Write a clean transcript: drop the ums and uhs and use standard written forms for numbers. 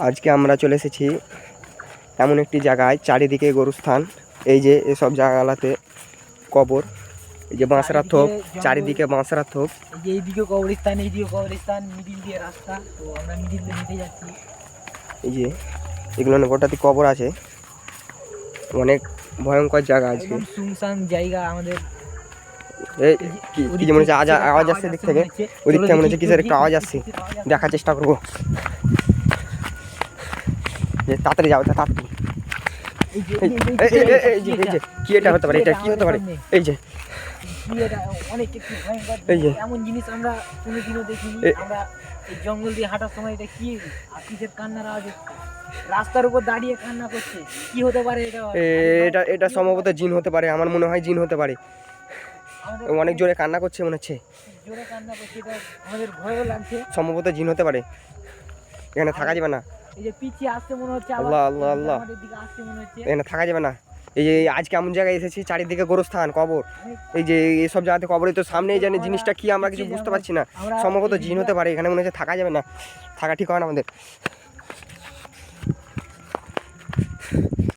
আজকে আমরা চলে এসেছি এমন একটি জায়গায় চারিদিকে গরুস্থান। এই যে এসব জায়গাগুলোতে কবর, এই যে বাঁশরা থোপ, চারিদিকে বাঁশরা থোপ। এই যে এইদিকে কবরস্থান, এইদিকে কবরস্থান, মিডিল দিয়ে রাস্তা। তো আমরা মিডিল দিয়ে হেঁটে যাচ্ছি। এই যে এগুলো গোটাতে কবর আছে, অনেক ভয়ঙ্কর জায়গা আজকে। একদম শুনশান জায়গা আমাদের। এই কি মনে হচ্ছে আওয়াজ আসছে দিক থেকে, ওই দিক থেকে মনে হচ্ছে কিসের একটা আওয়াজ আসছে, দেখার চেষ্টা করবো। যে তাড়াতাড়ি যাও, তাড়াতাড়ি। এই যে কি এটা হতে পারে, এটা কি হতে পারে? এই যে অনেক একটু ভয়ঙ্কর, এমন জিনিস আমরা কোনোদিনও দেখিনি। আমরা এই জঙ্গল দিয়ে হাঁটার সময় এটা কি কিসের কান্নার আওয়াজ হচ্ছে, রাস্তার উপর দাঁড়িয়ে কান্না করছে। কি হতে পারে এটা? এটা সম্ভবত জিন হতে পারে, আমার মনে হয় জিন হতে পারে। অনেক জোরে কান্না করছে মনে হচ্ছে, জোরে কান্না করছে, এটা আমাদের ভয়ও লাগছে। সম্ভবত জিন হতে পারে, এখানে থাকা যাবে না। এই যে পিছিয়ে আসতে মনে হচ্ছে, আল্লাহ আল্লাহ আল্লাহ, আমাদের দিকে আসতে মনে হচ্ছে। এখানে থাকা যাবে না। এই যে আজকে এমন জায়গায় এসেছি, চারিদিকে গোরস্থান, কবর। এই যে এইসব জায়গাতে কবরে, তো সামনেই জানি জিনিসটা কি আমরা কিছু বুঝতে পারছি না। সম্ভবত জিন হতে পারে, এখানে মনে হচ্ছে থাকা যাবে না, থাকা ঠিক হয় না আমাদের।